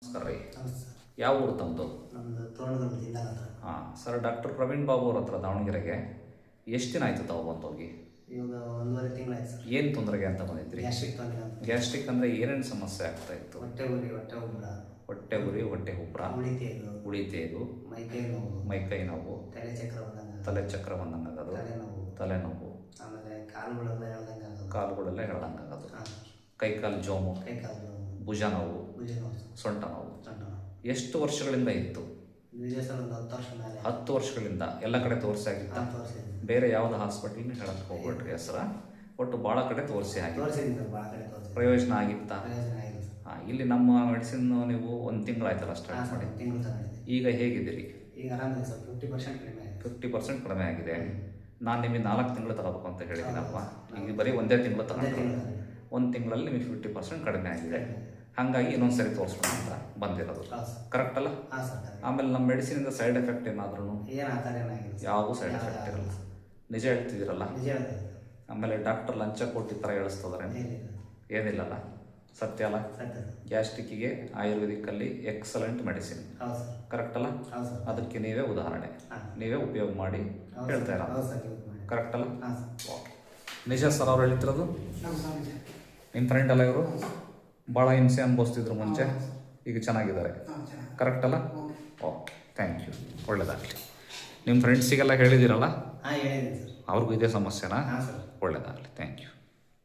ನಮಸ್ಕಾರ ರೀ. ನಮಸ್ತೆ ಸರ್. ಯಾವ ಊರು ತಮ್ಮದು? ನಮ್ಮದು ತೋರಣಗಲ್ ಜಿಲ್ಲಾ ಹತ್ರ. ಹಾಂ ಸರ್, ಡಾಕ್ಟರ್ ಪ್ರವೀಣ್ ಬಾಬು ಅವ್ರ ಹತ್ರ ದಾವಣಗೆರೆಗೆ ಎಷ್ಟು ದಿನ ಆಯಿತು ತಾವು ಬಂದೋಗಿ? ಇವಾಗ 1.5 ತಿಂಗಳಾಯ್ತು ಸರ್. ಏನು ತೊಂದರೆಗೆ ಅಂತ ಬಂದಿದ್ರಿ? ಗ್ಯಾಸ್ಟ್ರಿಕ್ ತೊಂದರೆ ಅಂತ. ಗ್ಯಾಸ್ಟ್ರಿಕ್ ಅಂದರೆ ಏನೇನು ಸಮಸ್ಯೆ ಆಗ್ತಾ ಇತ್ತು? ಹೊಟ್ಟೆ ಉರಿ, ಹೊಟ್ಟೆ ಉಬ್ಬರ, ಹೊಟ್ಟೆ ಉರಿ, ಹೊಟ್ಟೆ ಉಬ್ಬರ, ಉಳಿತೇದು, ಮೈಕೈ ನೋವು, ತಲೆ ಚಕ್ರ ಬಂದಂಗೆ ಆಗೋದು, ತಲೆನೋವು, ಆಮೇಲೆ ಕಾಲುಗಳೆಲ್ಲ ಎಳ್ದಂಗೆ ಆಗೋದು, ಕಾಲುಗಳೆಲ್ಲ ಎಳ್ದಂಗೆ ಆಗೋದು, ಕೈಕಾಲು ಜೋಮು, ಭುಜ ನೋವು, ಸೊಂಟ ನೋವು. ಎಷ್ಟು ವರ್ಷಗಳಿಂದ ಇತ್ತು? 10 ವರ್ಷಗಳಿಂದ ಎಲ್ಲ ಕಡೆ ತೋರಿಸಿ ಆಗಿತ್ತ? ಬೇರೆ ಯಾವ್ದು ಹಾಸ್ಪಿಟಲ್ ಹೇಳಕ್ಕೆ ಹೋಗ್ಬಿಟ್ರಿ ಹೆಸರ? ಒಟ್ಟು ಭಾಳ ಕಡೆ ತೋರಿಸಿ ಆಗಿದೆ. ಪ್ರಯೋಜನ ಆಗಿತ್ತಾ? ಹಾಂ, ಇಲ್ಲಿ ನಮ್ಮ ಮೆಡಿಸಿನ್ ನೀವು 1 ತಿಂಗಳಾಯ್ತಲ್ಲ ಸ್ಟಾರ್ಟ್ ಮಾಡಿ. ಈಗ ಹೇಗಿದ್ದೀರಿ? ಈಗ ಆರಾಮಿದೆ ಸರ್. 50% ಕಡಿಮೆ ಆಗಿದೆ. 50% ಕಡಿಮೆ ಆಗಿದೆ. ನಾನು ನಿಮಗೆ 4 ತಿಂಗಳು ತಗೋಬೇಕು ಅಂತ ಹೇಳಿದ್ದೀನಪ್ಪ. ಈಗ ಬರೀ 1 ತಿಂಗಳು ತಗೊಂಡ್ರೆ 1 ತಿಂಗಳಲ್ಲಿ ನಿಮಗೆ 50% ಕಡಿಮೆ ಆಗಿದೆ. ಹಾಗಾಗಿ ಇನ್ನೊಂದು ಸರಿ ತೋರಿಸ್ಬೇಕು ಅಂತ ಬಂದಿರೋದು. ಕರೆಕ್ಟ್ ಅಲ್ಲ? ಆಮೇಲೆ ನಮ್ಮ ಮೆಡಿಸಿನಿಂದ ಸೈಡ್ ಎಫೆಕ್ಟ್ ಏನಾದ್ರೂ? ಯಾವುದೂ ಸೈಡ್ ಎಫೆಕ್ಟ್ ಇರಲ್ಲ. ನಿಜ ಹೇಳ್ತಿದ್ದೀರಲ್ಲ? ಆಮೇಲೆ ಡಾಕ್ಟರ್ ಲಂಚ ಕೊಟ್ಟು ಈ ಥರ ಹೇಳಿಸ್ತದ್ರೆ ಏನಿಲ್ಲಲ್ಲ? ಸತ್ಯ ಅಲ್ಲ? ಗ್ಯಾಸ್ಟ್ರಿಕ್ಕಿಗೆ ಆಯುರ್ವೇದಿಕ್ಕಲ್ಲಿ ಎಕ್ಸಲೆಂಟ್ ಮೆಡಿಸಿನ್. ಕರೆಕ್ಟ್ ಅಲ್ಲ? ಅದಕ್ಕೆ ನೀವೇ ಉದಾಹರಣೆ, ನೀವೇ ಉಪಯೋಗ ಮಾಡಿ ಹೇಳ್ತಾ ಇರೋದು. ಕರೆಕ್ಟ್ ಅಲ್ಲ? ಓಕೆ, ನಿಜ ಸರ್ ಅವ್ರು ಹೇಳ್ತಿರೋದು? ನಿಮ್ಮ ಫ್ರೆಂಡ್ ಅಲ್ಲ ಇವರು? ಭಾಳ ಹಿಂಸೆ ಅನುಭವಿಸ್ತಿದ್ರು ಮುಂಚೆ, ಈಗ ಚೆನ್ನಾಗಿದ್ದಾರೆ. ಕರೆಕ್ಟ್ ಅಲ್ಲ? ಓಕೆ, ಥ್ಯಾಂಕ್ ಯು, ಒಳ್ಳೆಯದಾಗಲಿ. ನಿಮ್ಮ ಫ್ರೆಂಡ್ಸಿಗೆಲ್ಲ ಹೇಳಿದ್ದೀರಲ್ಲ? ಅವ್ರಿಗೂ ಇದೇ ಸಮಸ್ಯೆನಾ? ಒಳ್ಳೆಯದಾಗಲಿ, ಥ್ಯಾಂಕ್ ಯು.